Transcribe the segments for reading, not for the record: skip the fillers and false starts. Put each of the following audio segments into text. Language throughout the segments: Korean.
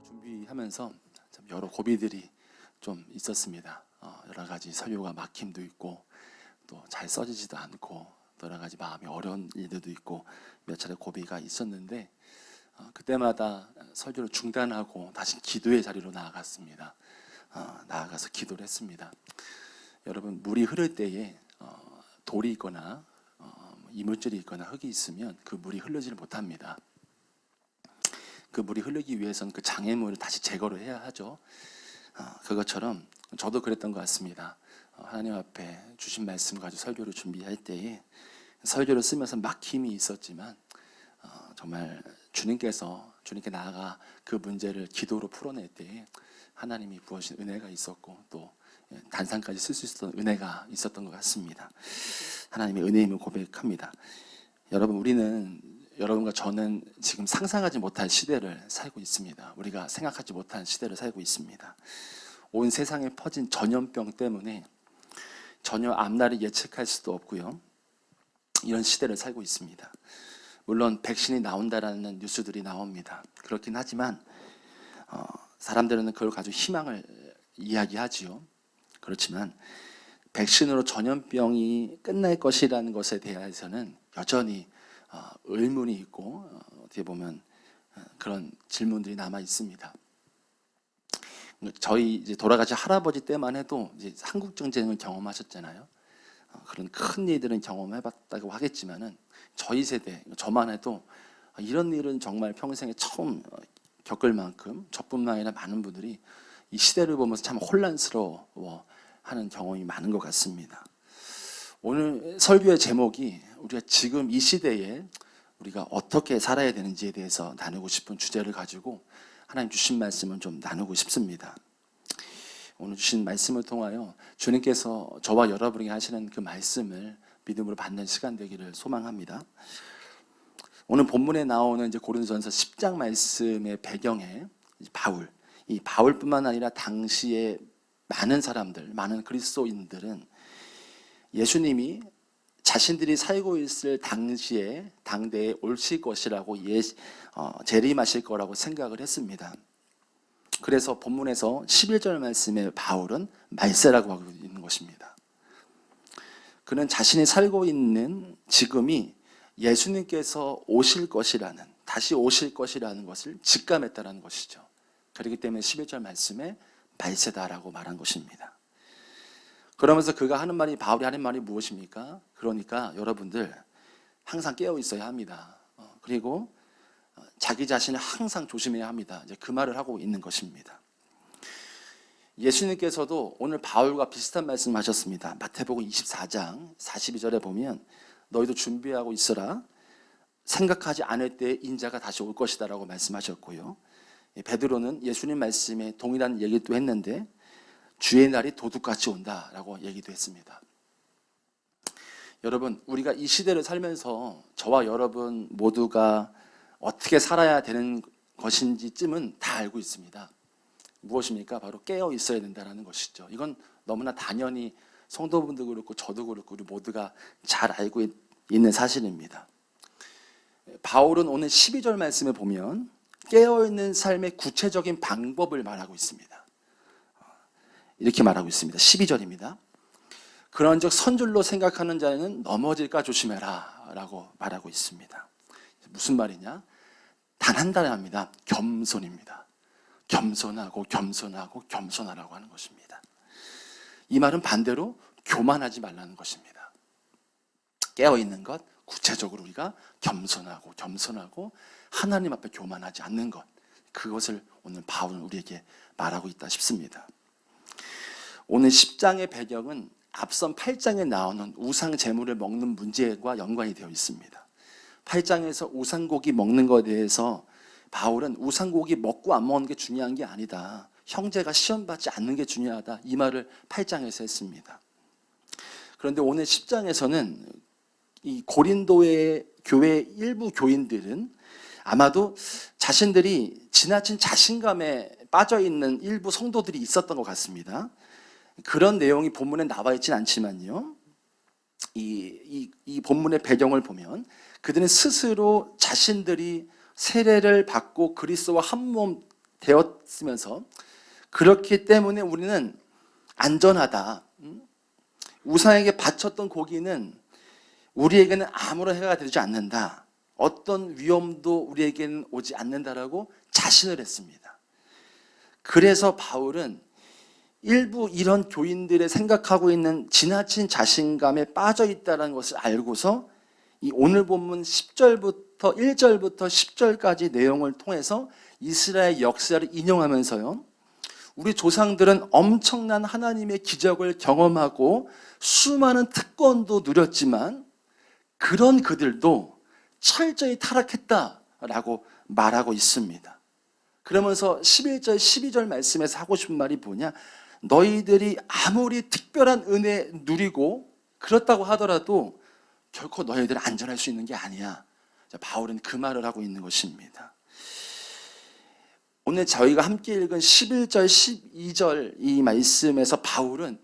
준비하면서 참 여러 고비들이 좀 있었습니다. 여러 가지 설교가 막힘도 있고 또 잘 써지지도 않고 여러 가지 마음이 어려운 일들도 있고 몇 차례 고비가 있었는데 그때마다 설교를 중단하고 다시 기도의 자리로 나아갔습니다. 나아가서 기도를 했습니다. 여러분, 물이 흐를 때에 돌이 있거나 이물질이 있거나 흙이 있으면 그 물이 흐르지를 못합니다. 그 물이 흐르기 위해서는 그 장애물을 다시 제거를 해야 하죠. 그것처럼 저도 그랬던 것 같습니다. 하나님 앞에 주신 말씀 가지고 설교를 준비할 때에 설교를 쓰면서 막힘이 있었지만 정말 주님께 나아가 그 문제를 기도로 풀어낼 때에 하나님이 부어주신 은혜가 있었고 또 단상까지 쓸 수 있었던 은혜가 있었던 것 같습니다. 하나님의 은혜임을 고백합니다. 여러분, 우리는 여러분과 저는 지금 상상하지 못할 시대를 살고 있습니다. 우리가 생각하지 못한 시대를 살고 있습니다. 온 세상에 퍼진 전염병 때문에 전혀 앞날을 예측할 수도 없고요. 이런 시대를 살고 있습니다. 물론 백신이 나온다라는 뉴스들이 나옵니다. 그렇긴 하지만 사람들은 그걸 가지고 희망을 이야기하지요. 그렇지만 백신으로 전염병이 끝날 것이라는 것에 대해서는 여전히 의문이 있고 어떻게 보면 그런 질문들이 남아 있습니다. 저희 이제 돌아가신 할아버지 때만 해도 이제 한국 전쟁을 경험하셨잖아요. 그런 큰 일들은 경험해봤다고 하겠지만은 저희 세대, 저만 해도 이런 일은 정말 평생에 처음 겪을 만큼 저뿐만 아니라 많은 분들이 이 시대를 보면서 참 혼란스러워하는 경험이 많은 것 같습니다. 오늘 설교의 제목이 우리가 지금 이 시대에 우리가 어떻게 살아야 되는지에 대해서 나누고 싶은 주제를 가지고 하나님 주신 말씀을 좀 나누고 싶습니다. 오늘 주신 말씀을 통하여 주님께서 저와 여러분에게 하시는 그 말씀을 믿음으로 받는 시간 되기를 소망합니다. 오늘 본문에 나오는 이제 고린도전서 10장 말씀의 배경에 이 바울뿐만 아니라 당시에 많은 사람들, 많은 그리스도인들은 예수님이 자신들이 살고 있을 당대에 오실 것이라고 재림하실 거라고 생각을 했습니다. 그래서 본문에서 11절 말씀에 바울은 말세라고 하고 있는 것입니다. 그는 자신이 살고 있는 지금이 예수님께서 다시 오실 것이라는 것을 직감했다는 것이죠. 그렇기 때문에 11절 말씀에 말세다라고 말한 것입니다. 그러면서 바울이 하는 말이 무엇입니까? 그러니까 여러분들 항상 깨어 있어야 합니다. 그리고 자기 자신을 항상 조심해야 합니다. 이제 그 말을 하고 있는 것입니다. 예수님께서도 오늘 바울과 비슷한 말씀하셨습니다. 마태복음 24장 42절에 보면 너희도 준비하고 있어라. 생각하지 않을 때 인자가 다시 올 것이다라고 말씀하셨고요. 베드로는 예수님 말씀에 동일한 얘기도 했는데 주의 날이 도둑같이 온다라고 얘기도 했습니다. 여러분, 우리가 이 시대를 살면서 저와 여러분 모두가 어떻게 살아야 되는 것인지쯤은 다 알고 있습니다. 무엇입니까? 바로 깨어 있어야 된다는 것이죠. 이건 너무나 당연히 성도분도 그렇고 저도 그렇고 우리 모두가 잘 알고 있는 사실입니다. 바울은 오늘 12절 말씀에 보면 깨어있는 삶의 구체적인 방법을 말하고 있습니다. 이렇게 말하고 있습니다. 12절입니다. 그런즉 선줄로 생각하는 자는 넘어질까 조심해라 라고 말하고 있습니다. 무슨 말이냐? 단 한 단어입니다. 겸손입니다. 겸손하고 겸손하라고 하는 것입니다. 이 말은 반대로 교만하지 말라는 것입니다. 깨어있는 것, 구체적으로 우리가 겸손하고 하나님 앞에 교만하지 않는 것, 그것을 오늘 바울은 우리에게 말하고 있다 싶습니다. 오늘 10장의 배경은 앞선 8장에 나오는 우상 제물을 먹는 문제와 연관이 되어 있습니다. 8장에서 우상고기 먹는 것에 대해서 바울은 우상고기 먹고 안 먹는 게 중요한 게 아니다. 형제가 시험받지 않는 게 중요하다. 이 말을 8장에서 했습니다. 그런데 오늘 10장에서는 이 고린도의 교회 일부 교인들은 아마도 자신들이 지나친 자신감에 빠져있는 일부 성도들이 있었던 것 같습니다. 그런 내용이 본문에 나와 있진 않지만요. 이 본문의 배경을 보면 그들은 스스로 자신들이 세례를 받고 그리스도와 한 몸 되었으면서 그렇기 때문에 우리는 안전하다. 우상에게 바쳤던 고기는 우리에게는 아무런 해가 되지 않는다. 어떤 위험도 우리에게는 오지 않는다라고 자신을 했습니다. 그래서 바울은 일부 이런 교인들의 생각하고 있는 지나친 자신감에 빠져 있다는 것을 알고서 이 오늘 본문 1절부터 10절까지 내용을 통해서 이스라엘 역사를 인용하면서요, 우리 조상들은 엄청난 하나님의 기적을 경험하고 수많은 특권도 누렸지만 그런 그들도 철저히 타락했다라고 말하고 있습니다. 그러면서 11절, 12절 말씀에서 하고 싶은 말이 뭐냐? 너희들이 아무리 특별한 은혜 누리고 그렇다고 하더라도 결코 너희들은 안전할 수 있는 게 아니야. 바울은 그 말을 하고 있는 것입니다. 오늘 저희가 함께 읽은 11절, 12절 이 말씀에서 바울은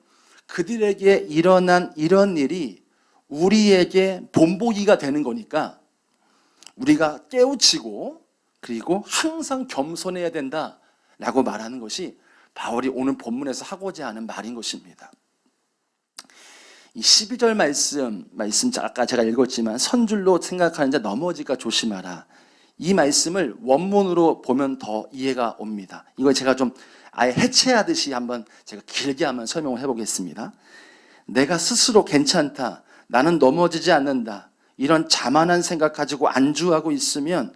그들에게 일어난 이런 일이 우리에게 본보기가 되는 거니까 우리가 깨우치고 그리고 항상 겸손해야 된다라고 말하는 것이 바울이 오늘 본문에서 하고자 하는 말인 것입니다. 이 12절 말씀 아까 제가 읽었지만 선줄로 생각하는 자 넘어질까 조심하라. 이 말씀을 원문으로 보면 더 이해가 옵니다. 이걸 제가 좀 아예 해체하듯이 한번 제가 길게 한번 설명을 해보겠습니다. 내가 스스로 괜찮다, 나는 넘어지지 않는다, 이런 자만한 생각 가지고 안주하고 있으면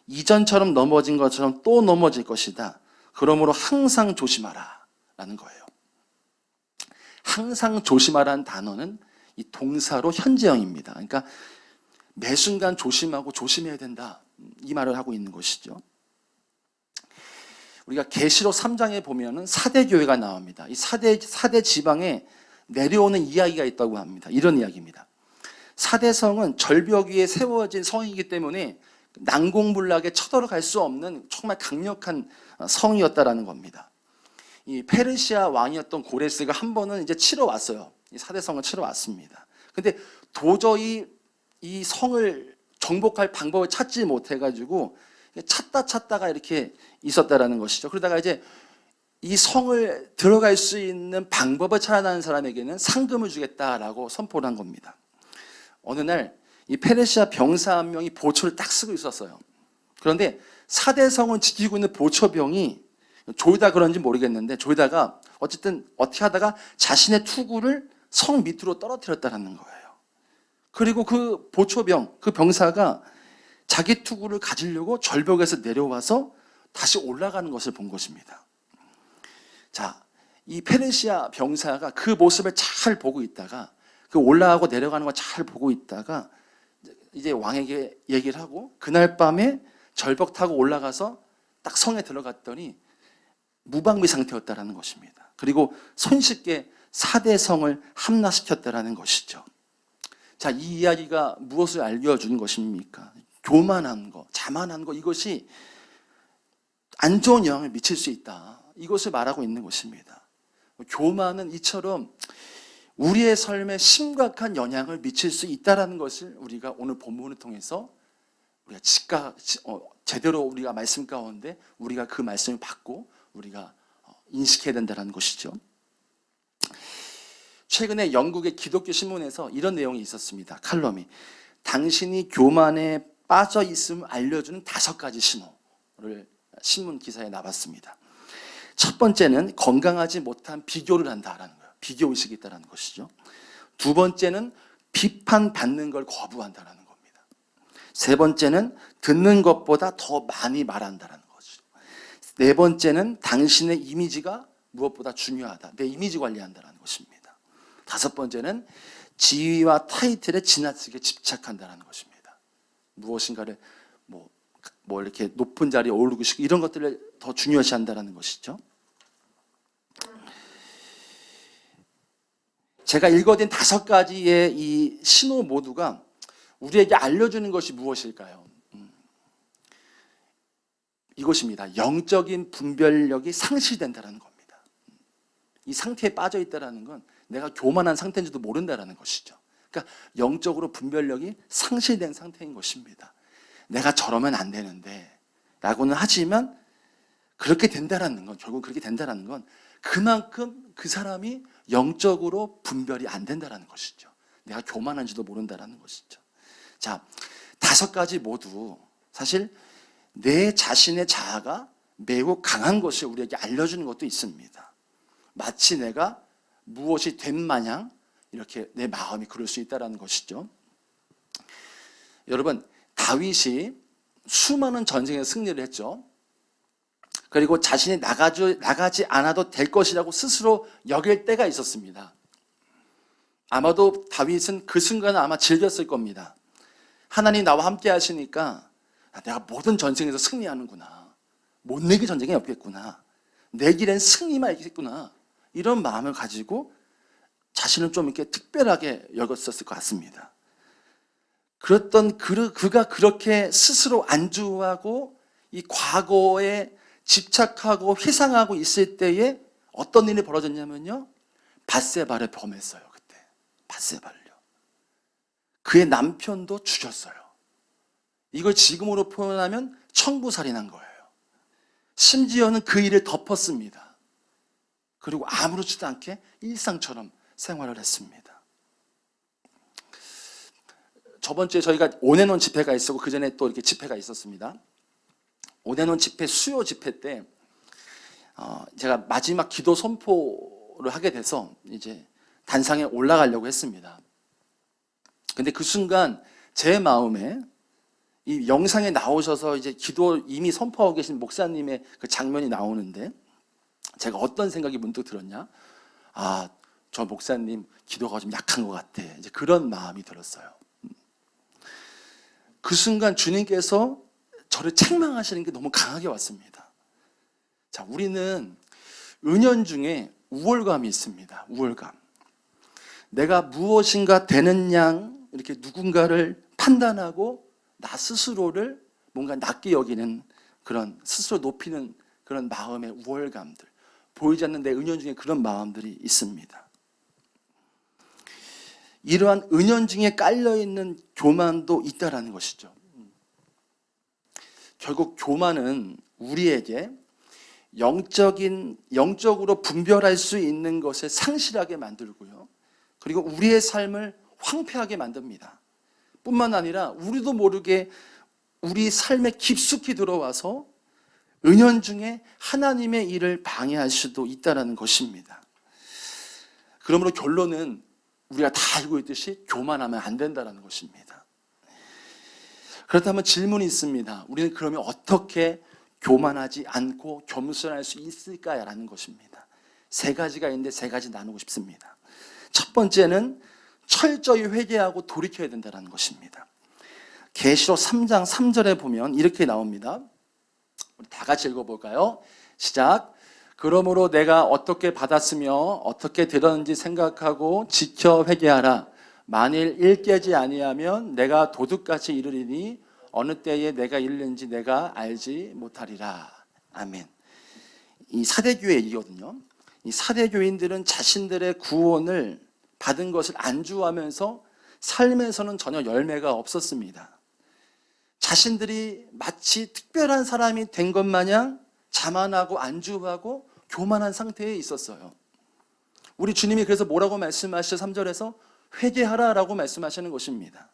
이전처럼 넘어진 것처럼 또 넘어질 것이다. 그러므로 항상 조심하라 라는 거예요. 항상 조심하라는 단어는 이 동사로 현재형입니다. 그러니까 매 순간 조심하고 조심해야 된다, 이 말을 하고 있는 것이죠. 우리가 계시록 3장에 보면은 사대 교회가 나옵니다. 이 사대 지방에 내려오는 이야기가 있다고 합니다. 이런 이야기입니다. 사대성은 절벽 위에 세워진 성이기 때문에 난공불락에 쳐들어갈 수 없는 정말 강력한 성이었다라는 겁니다. 이 페르시아 왕이었던 고레스가 한 번은 이제 치러 왔어요. 이 사대성을 치러 왔습니다. 근데 도저히 이 성을 정복할 방법을 찾지 못해가지고 찾다가 이렇게 있었다라는 것이죠. 그러다가 이제 이 성을 들어갈 수 있는 방법을 찾아나는 사람에게는 상금을 주겠다라고 선포를 한 겁니다. 어느 날 이 페르시아 병사 한 명이 보초를 딱 쓰고 있었어요. 그런데 사대성을 지키고 있는 보초병이 졸다 그런지 모르겠는데 졸다가 어쨌든 어떻게 하다가 자신의 투구를 성 밑으로 떨어뜨렸다는 거예요. 그리고 그 보초병, 그 병사가 자기 투구를 가지려고 절벽에서 내려와서 다시 올라가는 것을 본 것입니다. 자, 이 페르시아 병사가 그 모습을 잘 보고 있다가 그 올라가고 내려가는 걸 잘 보고 있다가 이제 왕에게 얘기를 하고 그날 밤에 절벽 타고 올라가서 딱 성에 들어갔더니 무방비 상태였다라는 것입니다. 그리고 손쉽게 사대성을 함락시켰다라는 것이죠. 자, 이 이야기가 무엇을 알려주는 것입니까? 교만한 거, 자만한 거, 이것이 안 좋은 영향을 미칠 수 있다. 이것을 말하고 있는 것입니다. 교만은 이처럼 우리의 삶에 심각한 영향을 미칠 수 있다는 것을 우리가 오늘 본문을 통해서 우리가 제대로 우리가 말씀 가운데 우리가 그 말씀을 받고 우리가 인식해야 된다는 것이죠. 최근에 영국의 기독교 신문에서 이런 내용이 있었습니다. 칼럼이 당신이 교만에 빠져 있음을 알려주는 5가지 신호를 신문 기사에 나왔습니다. 첫 번째는 건강하지 못한 비교를 한다라는 거예요. 비교의식이 있다는 것이죠. 두 번째는 비판받는 걸 거부한다는 겁니다. 세 번째는 듣는 것보다 더 많이 말한다는 거죠. 네 번째는 당신의 이미지가 무엇보다 중요하다. 내 이미지 관리한다는 것입니다. 다섯 번째는 지위와 타이틀에 지나치게 집착한다는 것입니다. 무엇인가를 뭐 이렇게 높은 자리에 오르고 싶고 이런 것들을 더 중요시한다는 것이죠. 제가 읽어낸 5가지의 이 신호 모두가 우리에게 알려주는 것이 무엇일까요? 이것입니다. 영적인 분별력이 상실된다는 겁니다. 이 상태에 빠져 있다는 건 내가 교만한 상태인지도 모른다는 것이죠. 그러니까 영적으로 분별력이 상실된 상태인 것입니다. 내가 저러면 안 되는데 라고는 하지만 그렇게 된다라는 건, 결국 그렇게 된다라는 건 그만큼 그 사람이 영적으로 분별이 안 된다라는 것이죠. 내가 교만한지도 모른다라는 것이죠. 자, 5가지 모두 사실 내 자신의 자아가 매우 강한 것을 우리에게 알려주는 것도 있습니다. 마치 내가 무엇이 된 마냥 이렇게 내 마음이 그럴 수 있다는 것이죠. 여러분, 다윗이 수많은 전쟁에 승리를 했죠. 그리고 자신이 나가지 않아도 될 것이라고 스스로 여길 때가 있었습니다. 아마도 다윗은 그 순간을 아마 즐겼을 겁니다. 하나님 나와 함께 하시니까 내가 모든 전쟁에서 승리하는구나. 못 내기 전쟁이 없겠구나. 내 길엔 승리만 있겠구나. 이런 마음을 가지고 자신을 좀 이렇게 특별하게 여겼었을 것 같습니다. 그랬던 그가 그렇게 스스로 안주하고 이 과거에 집착하고 회상하고 있을 때에 어떤 일이 벌어졌냐면요. 밧세바를 범했어요. 그때 밧세바를요. 그의 남편도 죽였어요. 이걸 지금으로 표현하면 청부살인한 거예요. 심지어는 그 일을 덮었습니다. 그리고 아무렇지도 않게 일상처럼 생활을 했습니다. 저번 주에 저희가 온해논 집회가 있었고 그 전에 또 이렇게 집회가 있었습니다. 온해논 집회 수요 집회 때 제가 마지막 기도 선포를 하게 돼서 이제 단상에 올라가려고 했습니다. 근데 그 순간 제 마음에 이 영상에 나오셔서 이제 기도 이미 선포하고 계신 목사님의 그 장면이 나오는데 제가 어떤 생각이 문득 들었냐? 아, 저 목사님 기도가 좀 약한 것 같아. 이제 그런 마음이 들었어요. 그 순간 주님께서 저를 책망하시는 게 너무 강하게 왔습니다. 자, 우리는 은연중에 우월감이 있습니다. 우월감. 내가 무엇인가 되는 양 이렇게 누군가를 판단하고 나 스스로를 뭔가 낮게 여기는 그런 스스로 높이는 그런 마음의 우월감들, 보이지 않는 내 은연중에 그런 마음들이 있습니다. 이러한 은연중에 깔려있는 교만도 있다라는 것이죠. 결국 교만은 우리에게 영적으로 분별할 수 있는 것을 상실하게 만들고요. 그리고 우리의 삶을 황폐하게 만듭니다. 뿐만 아니라 우리도 모르게 우리 삶에 깊숙이 들어와서 은연중에 하나님의 일을 방해할 수도 있다는 것입니다. 그러므로 결론은 우리가 다 알고 있듯이 교만하면 안 된다는 것입니다. 그렇다면 질문이 있습니다. 우리는 그러면 어떻게 교만하지 않고 겸손할 수 있을까라는 것입니다. 3가지가 있는데 3가지 나누고 싶습니다. 첫 번째는 철저히 회개하고 돌이켜야 된다는 것입니다. 계시록 3장 3절에 보면 이렇게 나옵니다. 우리 다 같이 읽어볼까요? 시작. 그러므로 내가 어떻게 받았으며 어떻게 들었는지 생각하고 지켜 회개하라. 만일 일깨지 아니하면 내가 도둑같이 이르리니 어느 때에 내가 이르는지 내가 알지 못하리라. 아멘. 이 사대교회 얘기거든요. 이 사대교인들은 자신들의 구원을 받은 것을 안주하면서 삶에서는 전혀 열매가 없었습니다. 자신들이 마치 특별한 사람이 된 것 마냥 자만하고 안주하고 교만한 상태에 있었어요. 우리 주님이 그래서 뭐라고 말씀하시죠? 3절에서 회개하라라고 말씀하시는 것입니다.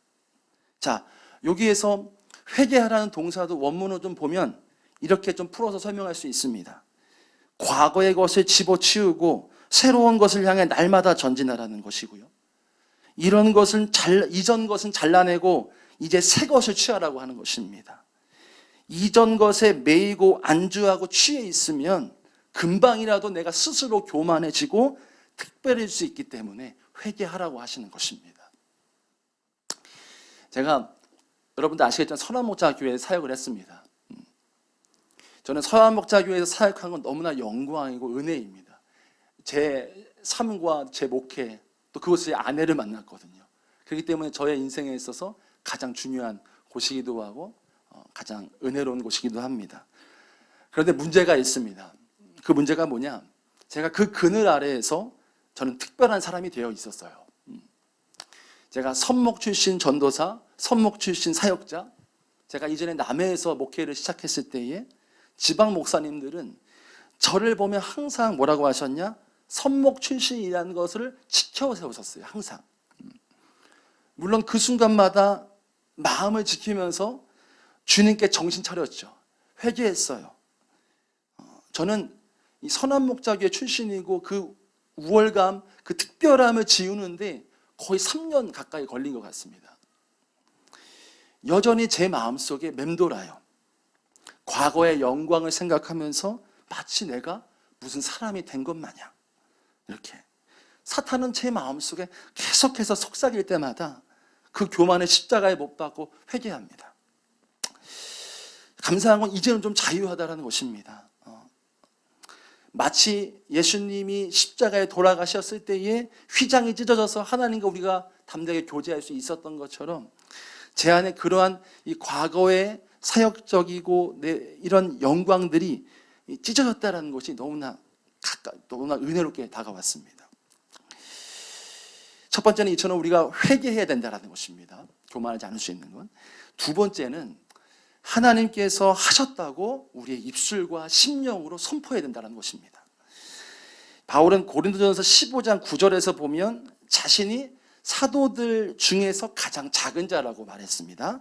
자, 여기에서 회개하라는 동사도 원문을 좀 보면 이렇게 좀 풀어서 설명할 수 있습니다. 과거의 것을 집어치우고 새로운 것을 향해 날마다 전진하라는 것이고요. 이전 것은 잘라내고 이제 새 것을 취하라고 하는 것입니다. 이전 것에 매이고 안주하고 취해 있으면 금방이라도 내가 스스로 교만해지고 특별해질 수 있기 때문에 회개하라고 하시는 것입니다. 제가 여러분들 아시겠지만 선한목자교회에 사역을 했습니다. 저는 선한목자교회에서 사역한 건 너무나 영광이고 은혜입니다. 제 삶과 제 목회 또 그곳에 아내를 만났거든요. 그렇기 때문에 저의 인생에 있어서 가장 중요한 곳이기도 하고 가장 은혜로운 곳이기도 합니다. 그런데 문제가 있습니다. 그 문제가 뭐냐? 제가 그 그늘 아래에서 저는 특별한 사람이 되어 있었어요. 제가 선목 출신 전도사, 선목 출신 사역자, 제가 이전에 남해에서 목회를 시작했을 때에 지방 목사님들은 저를 보면 항상 뭐라고 하셨냐? 선목 출신이라는 것을 지켜 세우셨어요. 항상. 물론 그 순간마다 마음을 지키면서 주님께 정신 차렸죠. 회개했어요. 저는 이 선한 목자교회 출신이고 그 우월감, 그 특별함을 지우는데 거의 3년 가까이 걸린 것 같습니다. 여전히 제 마음속에 맴돌아요. 과거의 영광을 생각하면서 마치 내가 무슨 사람이 된 것 마냥 이렇게. 사탄은 제 마음속에 계속해서 속삭일 때마다 그 교만의 십자가에 못 박고 회개합니다. 감사한 건 이제는 좀 자유하다는 것입니다. 마치 예수님이 십자가에 돌아가셨을 때에 휘장이 찢어져서 하나님과 우리가 담대하게 교제할 수 있었던 것처럼 제 안에 그러한 이 과거의 사역적이고 이런 영광들이 찢어졌다는 것이 너무나 은혜롭게 다가왔습니다. 첫 번째는 이처럼 우리가 회개해야 된다는 것입니다. 교만하지 않을 수 있는 건. 두 번째는 하나님께서 하셨다고 우리의 입술과 심령으로 선포해야 된다는 것입니다. 바울은 고린도전서 15장 9절에서 보면 자신이 사도들 중에서 가장 작은 자라고 말했습니다.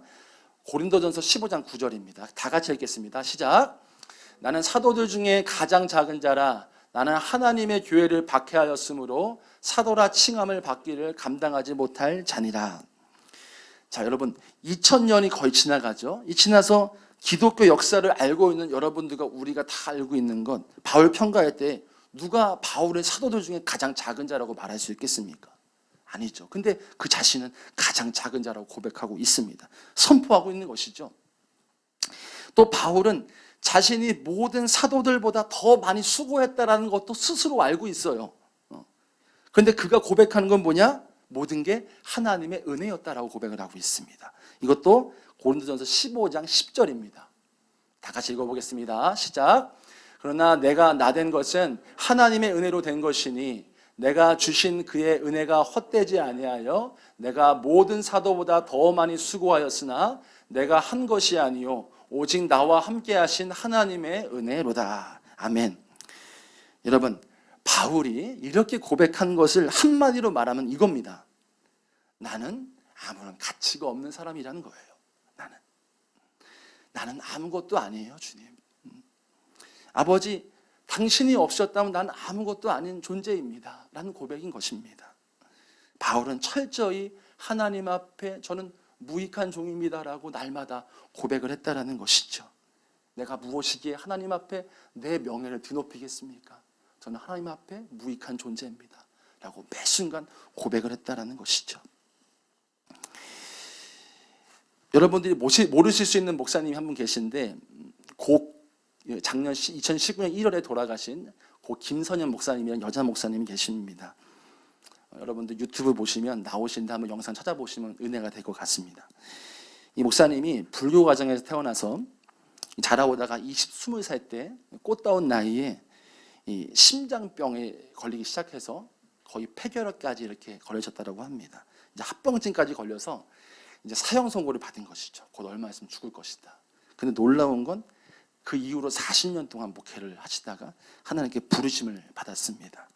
고린도전서 15장 9절입니다. 다 같이 읽겠습니다. 시작. 나는 사도들 중에 가장 작은 자라. 나는 하나님의 교회를 박해하였으므로 사도라 칭함을 받기를 감당하지 못할 자니라. 자, 여러분 2000년이 거의 지나가죠. 이 지나서 기독교 역사를 알고 있는 여러분들과 우리가 다 알고 있는 건 바울 평가할 때 누가 바울의 사도들 중에 가장 작은 자라고 말할 수 있겠습니까? 아니죠. 근데 그 자신은 가장 작은 자라고 고백하고 있습니다. 선포하고 있는 것이죠. 또 바울은 자신이 모든 사도들보다 더 많이 수고했다라는 것도 스스로 알고 있어요. 그런데 그가 고백하는 건 뭐냐? 모든 게 하나님의 은혜였다라고 고백을 하고 있습니다. 이것도 고린도전서 15장 10절입니다. 다 같이 읽어보겠습니다. 시작. 그러나 내가 나된 것은 하나님의 은혜로 된 것이니 내가 주신 그의 은혜가 헛되지 아니하여 내가 모든 사도보다 더 많이 수고하였으나 내가 한 것이 아니요 오직 나와 함께 하신 하나님의 은혜로다. 아멘. 여러분, 바울이 이렇게 고백한 것을 한마디로 말하면 이겁니다. 나는 아무런 가치가 없는 사람이라는 거예요. 나는 아무것도 아니에요, 주님. 아버지, 당신이 없었다면 나는 아무것도 아닌 존재입니다. 라는 고백인 것입니다. 바울은 철저히 하나님 앞에 저는 무익한 종입니다라고 날마다 고백을 했다라는 것이죠. 내가 무엇이기에 하나님 앞에 내 명예를 뒤높이겠습니까? 저는 하나님 앞에 무익한 존재입니다. 라고 매 순간 고백을 했다라는 것이죠. 여러분들이 모르실 수 있는 목사님이 한 분 계신데 작년 2019년 1월에 돌아가신 고 김선현 목사님이라는 여자 목사님이 계십니다. 여러분들 유튜브 보시면 나오신데 한번 영상 찾아보시면 은혜가 될 것 같습니다. 이 목사님이 불교 가정에서 태어나서 자라오다가 20살 때 꽃다운 나이에 이 심장병에 걸리기 시작해서 거의 폐결핵까지 이렇게 걸리셨다고 합니다. 이제 합병증까지 걸려서 이제 사형 선고를 받은 것이죠. 곧 얼마 있으면 죽을 것이다. 근데 놀라운 건 그 이후로 40년 동안 목회를 하시다가 하나님께 부르심을 받았습니다.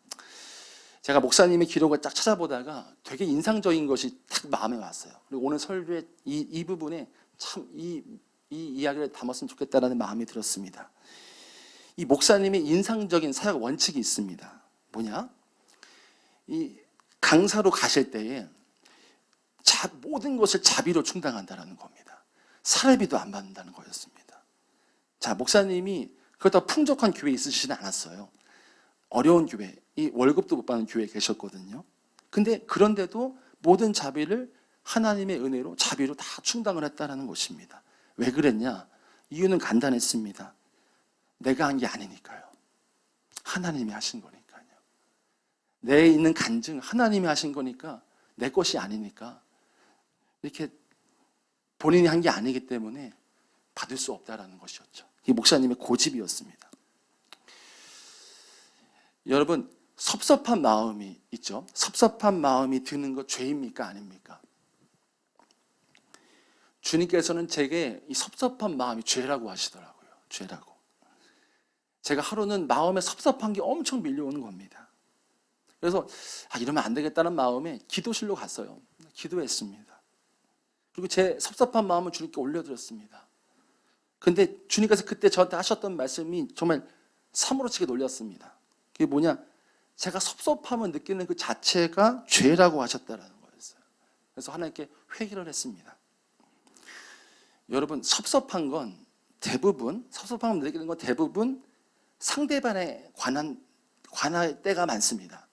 제가 목사님의 기록을 딱 찾아보다가 되게 인상적인 것이 딱 마음에 왔어요. 그리고 오늘 설교의 이 부분에 참 이 이야기를 담았으면 좋겠다라는 마음이 들었습니다. 이 목사님의 인상적인 사역 원칙이 있습니다. 뭐냐? 이 강사로 가실 때에 모든 것을 자비로 충당한다는 겁니다. 사례비도 안 받는다는 거였습니다. 자, 목사님이 그렇다고 풍족한 교회에 있으시지는 않았어요. 어려운 교회, 이 월급도 못 받는 교회에 계셨거든요. 근데 그런데도 모든 자비를 하나님의 은혜로 자비로 다 충당을 했다는 것입니다. 왜 그랬냐? 이유는 간단했습니다. 내가 한 게 아니니까요. 하나님이 하신 거니까요. 내 있는 간증 하나님이 하신 거니까 내 것이 아니니까 이렇게 본인이 한 게 아니기 때문에 받을 수 없다라는 것이었죠. 이 목사님의 고집이었습니다. 여러분, 섭섭한 마음이 있죠. 섭섭한 마음이 드는 것 죄입니까? 아닙니까? 주님께서는 제게 이 섭섭한 마음이 죄라고 하시더라고요. 죄라고. 제가 하루는 마음에 섭섭한 게 엄청 밀려오는 겁니다. 그래서 이러면 안 되겠다는 마음에 기도실로 갔어요. 기도했습니다. 그리고 제 섭섭한 마음을 주님께 올려드렸습니다. 근데 주님께서 그때 저한테 하셨던 말씀이 정말 사무로치게 놀렸습니다. 그게 뭐냐? 제가 섭섭함을 느끼는 그 자체가 죄라고 하셨다는 거였어요. 그래서 하나님께 회개를 했습니다. 여러분, 섭섭함을 느끼는 건 대부분 상대방에 관할 때가 많습니다.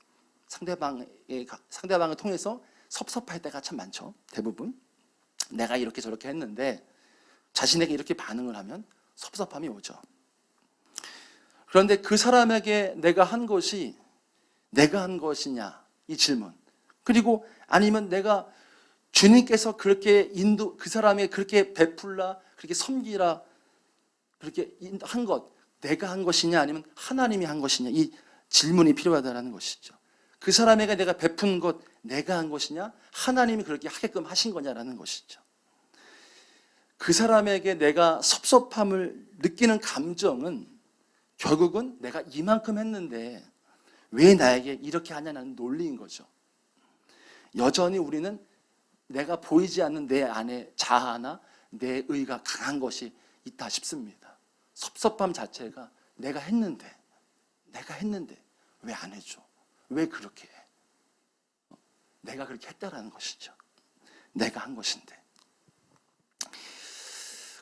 상대방을 통해서 섭섭할 때가 참 많죠. 대부분. 내가 이렇게 저렇게 했는데 자신에게 이렇게 반응을 하면 섭섭함이 오죠. 그런데 그 사람에게 내가 한 것이냐 이 질문, 그리고 아니면 내가 주님께서 그렇게 그 사람에게 그렇게 베풀라, 그렇게 섬기라, 그렇게 한 것, 내가 한 것이냐 아니면 하나님이 한 것이냐, 이 질문이 필요하다는 것이죠. 그 사람에게 내가 베푼 것, 내가 한 것이냐, 하나님이 그렇게 하게끔 하신 거냐라는 것이죠. 그 사람에게 내가 섭섭함을 느끼는 감정은 결국은 내가 이만큼 했는데 왜 나에게 이렇게 하냐는 논리인 거죠. 여전히 우리는 내가 보이지 않는 내 안에 자아나 내 의가 강한 것이 있다 싶습니다. 섭섭함 자체가 내가 했는데 왜 안 해줘? 왜 그렇게 해? 내가 그렇게 했다라는 것이죠. 내가 한 것인데.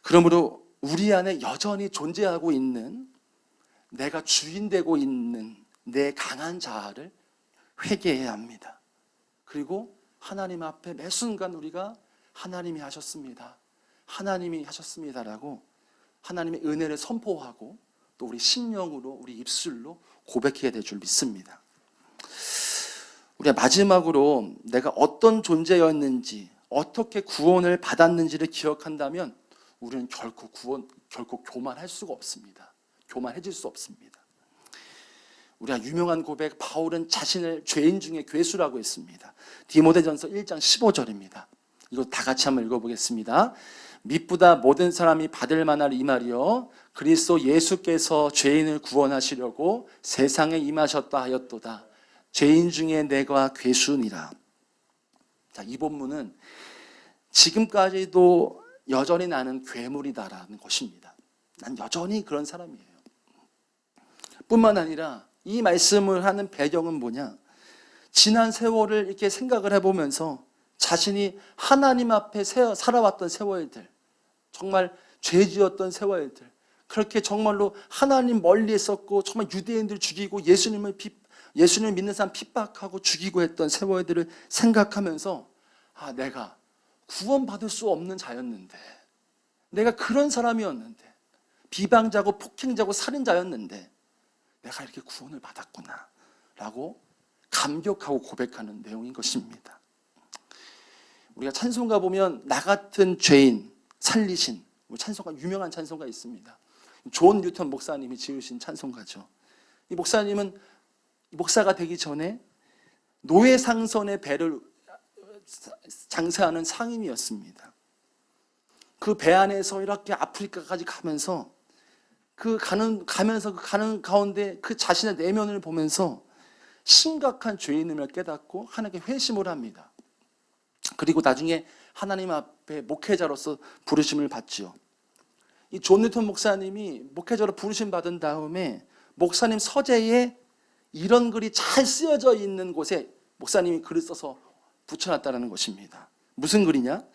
그러므로 우리 안에 여전히 존재하고 있는, 내가 주인되고 있는 내 강한 자아를 회개해야 합니다. 그리고 하나님 앞에 매 순간 우리가 하나님이 하셨습니다라고 하나님의 은혜를 선포하고 또 우리 심령으로, 우리 입술로 고백해야 될 줄 믿습니다. 우리가 마지막으로 내가 어떤 존재였는지, 어떻게 구원을 받았는지를 기억한다면 우리는 결코 교만할 수가 없습니다. 교만해질 수 없습니다. 우리가 유명한 고백, 바울은 자신을 죄인 중에 괴수라고 했습니다. 디모데전서 1장 15절입니다. 이거 다 같이 한번 읽어보겠습니다. mit보다 모든 사람이 받을 만할 이 말이요, 그리스도 예수께서 죄인을 구원하시려고 세상에 임하셨다 하였도다. 죄인 중에 내가 괴수니라. 자, 이 본문은 지금까지도 여전히 나는 괴물이다라는 것입니다. 난 여전히 그런 사람이에요. 뿐만 아니라 이 말씀을 하는 배경은 뭐냐? 지난 세월을 이렇게 생각을 해보면서 자신이 하나님 앞에 살아왔던 세월들, 정말 죄지었던 세월들, 그렇게 정말로 하나님 멀리 있었고 정말 유대인들 죽이고 예수님을 믿는 사람 핍박하고 죽이고 했던 세월들을 생각하면서 내가 구원받을 수 없는 자였는데, 내가 그런 사람이었는데, 비방자고 폭행자고 살인자였는데 내가 이렇게 구원을 받았구나 라고 감격하고 고백하는 내용인 것입니다. 우리가 찬송가 보면 나 같은 죄인 살리신 찬송가, 유명한 찬송가 있습니다. 존 뉴턴 목사님이 지으신 찬송가죠. 이 목사님은 목사가 되기 전에 노예상선의 배를 장사하는 상인이었습니다. 그 배 안에서 이렇게 아프리카까지 가면서 가는 가운데 그 자신의 내면을 보면서 심각한 죄인임을 깨닫고 하나님께 회심을 합니다. 그리고 나중에 하나님 앞에 목회자로서 부르심을 받지요. 이 존 뉴턴 목사님이 목회자로 부르심 받은 다음에 목사님 서재에 이런 글이 잘 쓰여져 있는 곳에 목사님이 글을 써서 붙여놨다는 것입니다. 무슨 글이냐?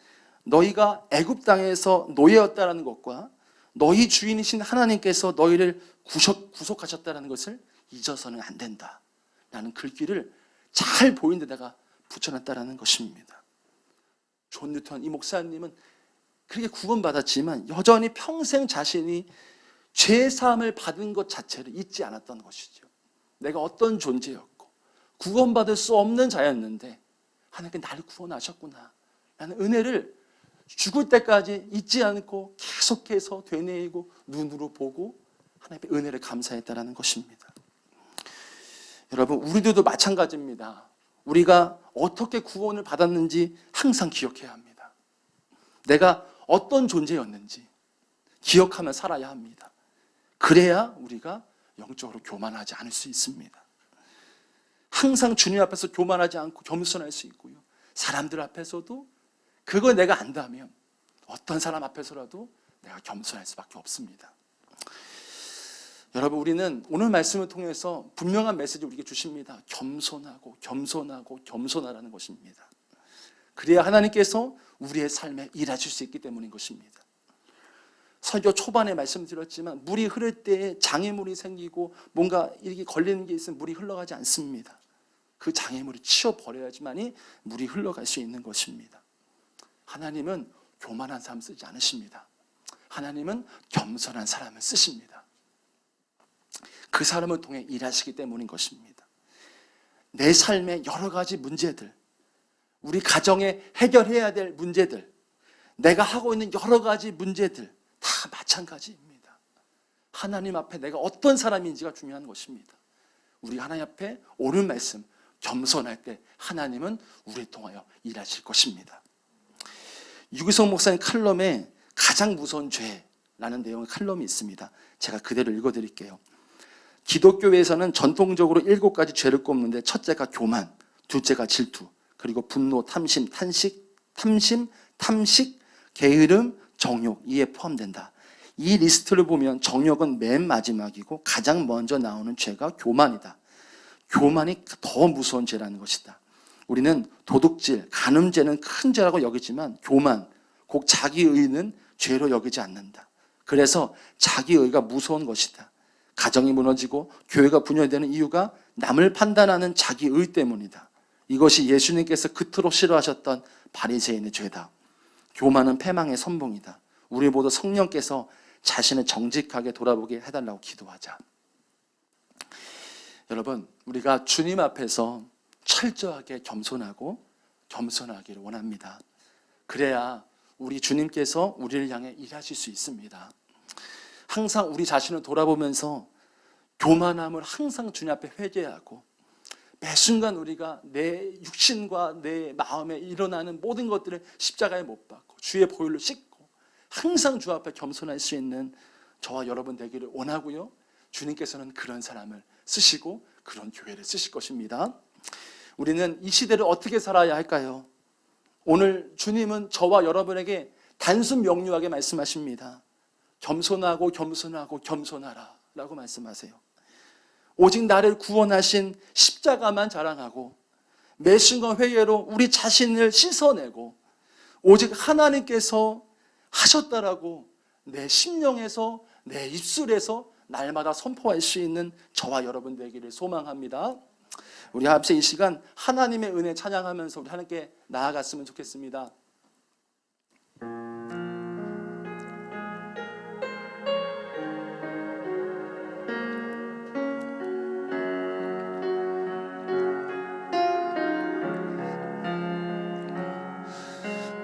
너희가 애굽 땅에서 노예였다라는 것과 너희 주인이신 하나님께서 너희를 구속하셨다는 것을 잊어서는 안 된다 라는 글귀를 잘 보이는 데다가 붙여놨다는 것입니다. 존 뉴턴 이 목사님은 그렇게 구원받았지만 여전히 평생 자신이 죄사함을 받은 것 자체를 잊지 않았던 것이죠. 내가 어떤 존재였고 구원받을 수 없는 자였는데 하나님께 나를 구원하셨구나 라는 은혜를 죽을 때까지 잊지 않고 계속해서 되뇌이고 눈으로 보고 하나님의 은혜를 감사했다는 것입니다. 여러분, 우리들도 마찬가지입니다. 우리가 어떻게 구원을 받았는지 항상 기억해야 합니다. 내가 어떤 존재였는지 기억하며 살아야 합니다. 그래야 우리가 영적으로 교만하지 않을 수 있습니다. 항상 주님 앞에서 교만하지 않고 겸손할 수 있고요. 사람들 앞에서도 그걸 내가 안다면 어떤 사람 앞에서라도 내가 겸손할 수밖에 없습니다. 여러분, 우리는 오늘 말씀을 통해서 분명한 메시지를 우리에게 주십니다. 겸손하고 겸손하고 겸손하라는 것입니다. 그래야 하나님께서 우리의 삶에 일하실 수 있기 때문인 것입니다. 설교 초반에 말씀드렸지만 물이 흐를 때에 장애물이 생기고 뭔가 이렇게 걸리는 게 있으면 물이 흘러가지 않습니다. 그 장애물을 치워버려야지만이 물이 흘러갈 수 있는 것입니다. 하나님은 교만한 사람 쓰지 않으십니다. 하나님은 겸손한 사람을 쓰십니다. 그 사람을 통해 일하시기 때문인 것입니다. 내 삶의 여러 가지 문제들, 우리 가정에 해결해야 될 문제들, 내가 하고 있는 여러 가지 문제들 다 마찬가지입니다. 하나님 앞에 내가 어떤 사람인지가 중요한 것입니다. 우리 하나님 앞에 옳은 말씀, 겸손할 때 하나님은 우리를 통하여 일하실 것입니다. 유기성 목사님 칼럼에 가장 무서운 죄라는 내용의 칼럼이 있습니다. 제가 그대로 읽어드릴게요. 기독교에서는 전통적으로 7가지 죄를 꼽는데 첫째가 교만, 둘째가 질투, 그리고 분노, 탐심, 탐식, 게으름, 정욕 이에 포함된다. 이 리스트를 보면 정욕은 맨 마지막이고 가장 먼저 나오는 죄가 교만이다. 교만이 더 무서운 죄라는 것이다. 우리는 도둑질, 간음죄는 큰 죄라고 여기지만 교만, 곧 자기의는 죄로 여기지 않는다. 그래서 자기의가 무서운 것이다. 가정이 무너지고 교회가 분열되는 이유가 남을 판단하는 자기의 때문이다. 이것이 예수님께서 그토록 싫어하셨던 바리새인의 죄다. 교만은 패망의 선봉이다. 우리 모두 성령께서 자신을 정직하게 돌아보게 해달라고 기도하자. 여러분, 우리가 주님 앞에서 철저하게 겸손하기를 원합니다. 그래야 우리 주님께서 우리를 향해 일하실 수 있습니다. 항상 우리 자신을 돌아보면서 교만함을 항상 주님 앞에 회개하고 매 순간 우리가 내 육신과 내 마음에 일어나는 모든 것들을 십자가에 못 박고 주의 보혈로 씻고 항상 주 앞에 겸손할 수 있는 저와 여러분 되기를 원하고요. 주님께서는 그런 사람을 쓰시고 그런 교회를 쓰실 것입니다. 우리는 이 시대를 어떻게 살아야 할까요? 오늘 주님은 저와 여러분에게 단순 명료하게 말씀하십니다. 겸손하고 겸손하고 겸손하라 라고 말씀하세요. 오직 나를 구원하신 십자가만 자랑하고 매 순간 회개로 우리 자신을 씻어내고 오직 하나님께서 하셨다라고 내 심령에서 내 입술에서 날마다 선포할 수 있는 저와 여러분 되기를 소망합니다. 우리 앞서 이 시간 하나님의 은혜 찬양하면서 우리 하나님께 나아갔으면 좋겠습니다.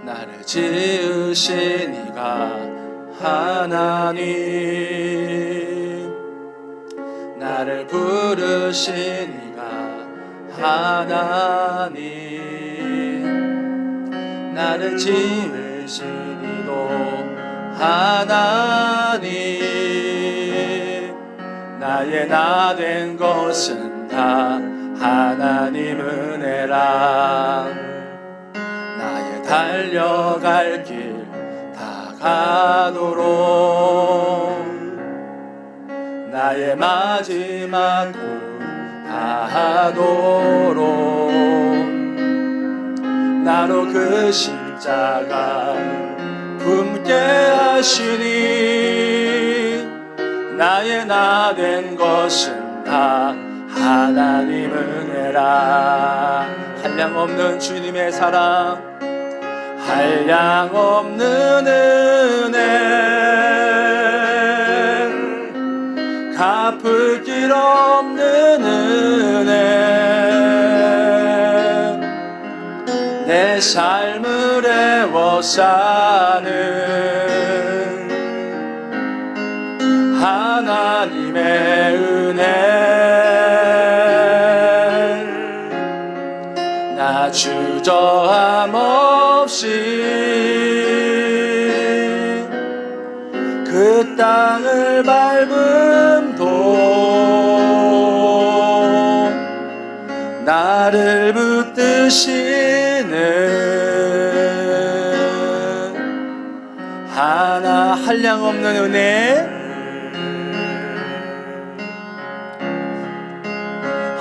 나를 지으신 이가 하나님, 나를 부르신 이가 하나님, 나를 지으신 이도 하나님, 나의 나 된 것은 다 하나님 은혜라. 나의 달려갈 길 다 가도록 나의 마지막 꿈 다하도록 나로 그 십자가 품게 하시니 나의 나 된 것은 다 하나님 은혜라. 한량없는 주님의 사랑, 한량없는 은혜, 갚을 길 없는 은혜, 내 삶을 애워싸는 하나님의 은혜. 주저함 없이 그 땅을 밟음도 나를 붙드시는 하나 한량없는 은혜,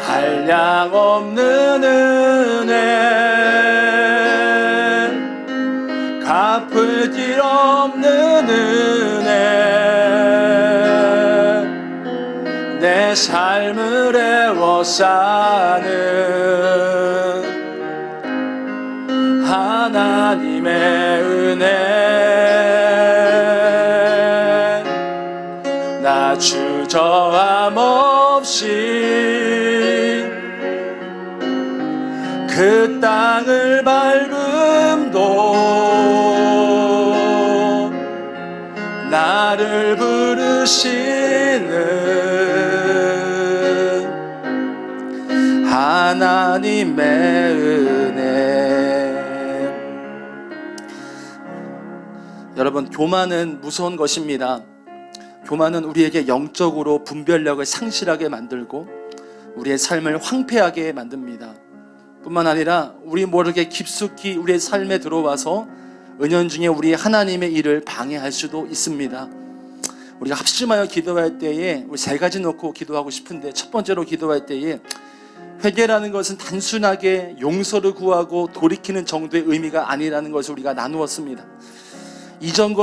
한량없는 은혜, 갚을 길 없는 은혜, 내 삶을 애워싸는 하나님의 은혜, 나 주저함 없이 그 땅을 밟음도 나를 부르시는 하나님의 은혜. 여러분, 교만은 무서운 것입니다. 교만은 우리에게 영적으로 분별력을 상실하게 만들고 우리의 삶을 황폐하게 만듭니다. 뿐만 아니라 우리 모르게 깊숙이 우리의 삶에 들어와서 은연중에 우리 하나님의 일을 방해할 수도 있습니다. 우리가 합심하여 기도할 때에 우리 세 가지 놓고 기도하고 싶은데, 첫 번째로 기도할 때에 회개라는 것은 단순하게 용서를 구하고 돌이키는 정도의 의미가 아니라는 것을 우리가 나누었습니다. 이전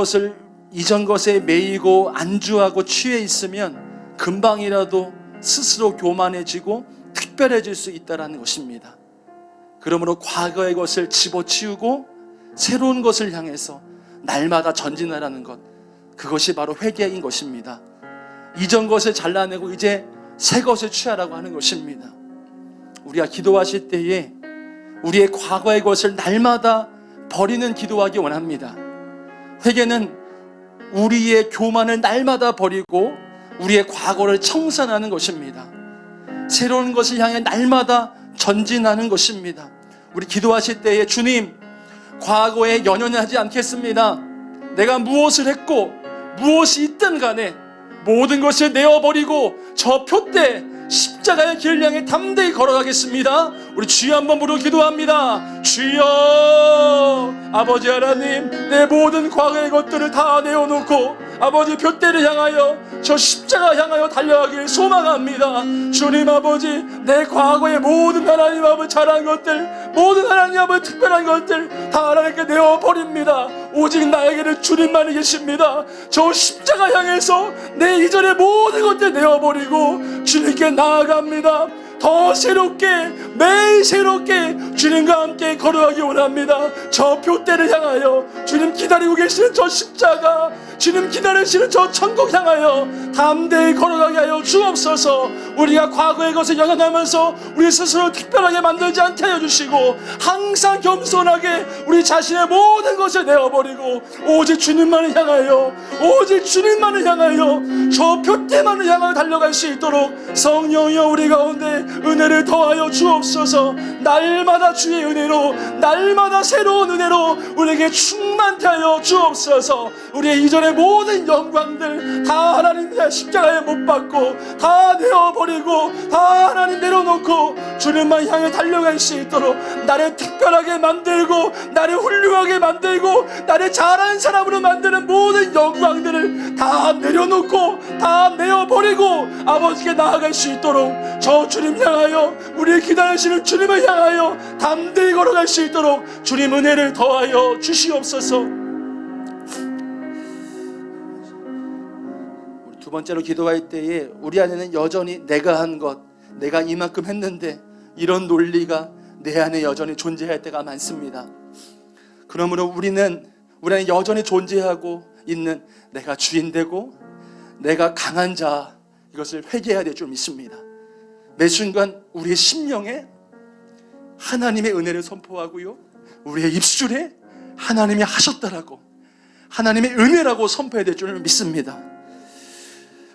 것에 매이고 안주하고 취해 있으면 금방이라도 스스로 교만해지고 특별해질 수 있다는 것입니다. 그러므로 과거의 것을 집어치우고 새로운 것을 향해서 날마다 전진하라는 것, 그것이 바로 회개인 것입니다. 이전 것을 잘라내고 이제 새 것을 취하라고 하는 것입니다. 우리가 기도하실 때에 우리의 과거의 것을 날마다 버리는 기도하기 원합니다. 회개는 우리의 교만을 날마다 버리고 우리의 과거를 청산하는 것입니다. 새로운 것을 향해 날마다 전진하는 것입니다. 우리 기도하실 때에 주님, 과거에 연연하지 않겠습니다. 내가 무엇을 했고 무엇이 있든 간에 모든 것을 내어버리고 저 표대 십자가의 길을 향해 담대히 걸어가겠습니다. 우리 주여 한번 부르고 기도합니다. 주여, 아버지 하나님, 내 모든 과거의 것들을 다 내어놓고 아버지 표대를 향하여 저 십자가 향하여 달려가길 소망합니다. 주님 아버지, 내 과거의 모든 하나님 아버지 잘한 것들, 모든 하나님 아버지 특별한 것들 다 하나님께 내어버립니다. 오직 나에게는 주님만이 계십니다. 저 십자가 향해서 내 이전의 모든 것들 내어버리고 주님께 나아갑니다. 더 새롭게, 매일 새롭게 주님과 함께 걸어가기 원합니다. 저 표대를 향하여 주님 기다리고 계시는 저 십자가, 주님 기다리시는 저 천국 향하여 담대히 걸어가게 하여 주옵소서. 우리가 과거의 것을 연연하면서 우리 스스로 특별하게 만들지 않게 하여 주시고, 항상 겸손하게 우리 자신의 모든 것을 내어버리고 오직 주님만을 향하여, 오직 주님만을 향하여 저 표대만을 향하여 달려갈 수 있도록 성령이여 우리 가운데 은혜를 더하여 주옵소서. 날마다 주의 은혜로, 날마다 새로운 은혜로 우리에게 충만케 하여 주옵소서. 우리의 이전의 모든 영광들 다 하나님의 십자가에 못 박고 다 내어버리고 다 하나님 내려놓고 주님만 향해 달려갈 수 있도록 나를 특별하게 만들고 나를 훌륭하게 만들고 나를 잘하는 사람으로 만드는 모든 영광들을 다 내려놓고 다 내어버리고 아버지께 나아갈 수 있도록 저 주님 향하여, 우리를 기다리시는 주님을 향하여 담대히 걸어갈 수 있도록 주님 은혜를 더하여 주시옵소서. 두 번째로 기도할 때에 우리 안에는 여전히 내가 한 것, 내가 이만큼 했는데 이런 논리가 내 안에 여전히 존재할 때가 많습니다. 그러므로 우리는 우리 안에 여전히 존재하고 있는 내가 주인 되고 내가 강한 자, 이것을 회개해야 될 줄 믿습니다. 매 순간 우리의 심령에 하나님의 은혜를 선포하고요, 우리의 입술에 하나님이 하셨다라고, 하나님의 은혜라고 선포해야 될 줄 믿습니다.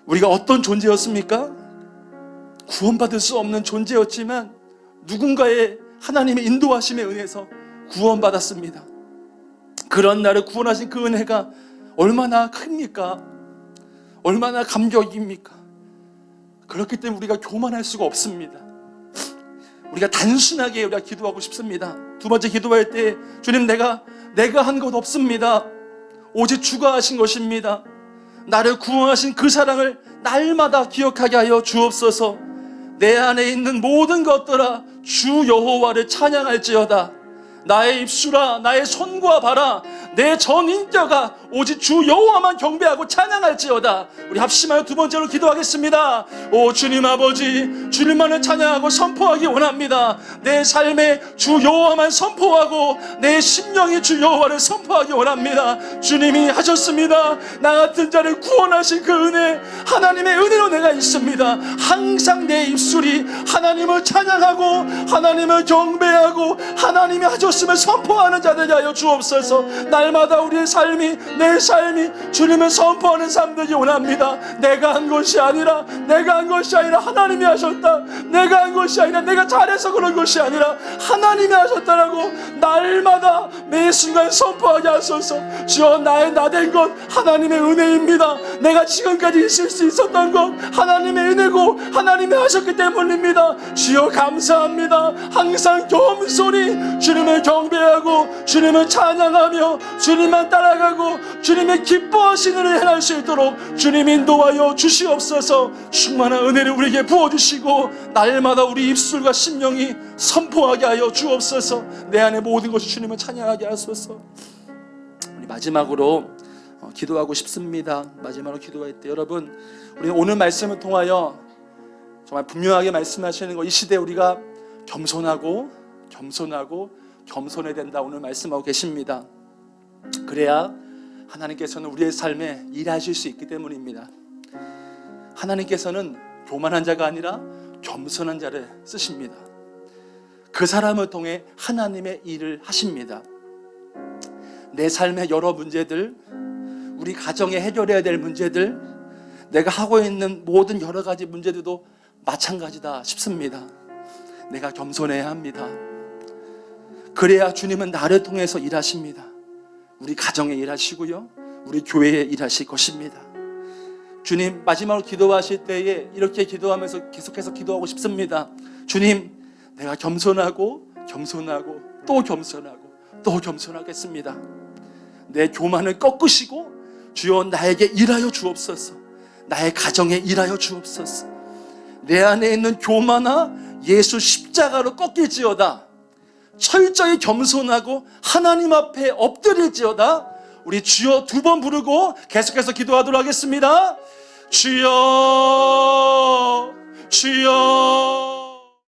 우리가 어떤 존재였습니까? 구원받을 수 없는 존재였지만 누군가의 하나님의 인도하심에 은혜에서 구원받았습니다. 그런 나를 구원하신 그 은혜가 얼마나 큽니까? 얼마나 감격입니까? 그렇기 때문에 우리가 교만할 수가 없습니다. 우리가 단순하게 우리가 기도하고 싶습니다. 두 번째 기도할 때 주님, 내가 한 것 없습니다. 오직 주가 하신 것입니다. 나를 구원하신 그 사랑을 날마다 기억하게 하여 주옵소서. 내 안에 있는 모든 것들아 주 여호와를 찬양할지어다. 나의 입술아, 나의 손과 발아, 내 전 인격아 오직 주 여호와만 경배하고 찬양할지어다. 우리 합심하여 두 번째로 기도하겠습니다. 오 주님 아버지, 주님만을 찬양하고 선포하기 원합니다. 내 삶에 주 여호와만 선포하고 내 심령이 주 여호와를 선포하기 원합니다. 주님이 하셨습니다. 나 같은 자를 구원하신 그 은혜, 하나님의 은혜로 내가 있습니다. 항상 내 입술이 하나님을 찬양하고 하나님을 경배하고 하나님이 하셨음을 선포하는 자들이 하여 주옵소서. 날마다 우리의 삶이, 내 삶이 주님을 선포하는 삶 되기 원합니다. 내가 한 것이 아니라 하나님이 하셨다. 내가 한 것이 아니라 내가 잘해서 그런 것이 아니라 하나님이 하셨다라고 날마다 매 순간 선포하게 하소서. 주여, 나의 나된 것 하나님의 은혜입니다. 내가 지금까지 있을 수 있었던 것 하나님의 은혜고 하나님이 하셨기 때문입니다. 주여 감사합니다. 항상 겸손히 주님을 경배하고 주님을 찬양하며 주님만 따라가고 주님의 기뻐하시는 일을 행할 수 있도록 주님 인도하여 주시옵소서. 충만한 은혜를 우리에게 부어주시고 날마다 우리 입술과 심령이 선포하게 하여 주옵소서. 내 안에 모든 것이 주님을 찬양하게 하소서. 우리 마지막으로 기도하고 싶습니다. 마지막으로 기도할 때 여러분, 우리 오늘 말씀을 통하여 정말 분명하게 말씀하시는 거, 이 시대에 우리가 겸손해야 된다 오늘 말씀하고 계십니다. 그래야 하나님께서는 우리의 삶에 일하실 수 있기 때문입니다. 하나님께서는 교만한 자가 아니라 겸손한 자를 쓰십니다. 그 사람을 통해 하나님의 일을 하십니다. 내 삶의 여러 문제들, 우리 가정에 해결해야 될 문제들, 내가 하고 있는 모든 여러 가지 문제들도 마찬가지다 싶습니다. 내가 겸손해야 합니다. 그래야 주님은 나를 통해서 일하십니다. 우리 가정에 일하시고요, 우리 교회에 일하실 것입니다. 주님, 마지막으로 기도하실 때에 이렇게 기도하면서 계속해서 기도하고 싶습니다. 주님, 내가 겸손하고 또 겸손하겠습니다. 내 교만을 꺾으시고 주여 나에게 일하여 주옵소서. 나의 가정에 일하여 주옵소서. 내 안에 있는 교만아 예수 십자가로 꺾일지어다. 철저히 겸손하고 하나님 앞에 엎드릴지어다. 우리 주여 두 번 부르고 계속해서 기도하도록 하겠습니다. 주여, 주여,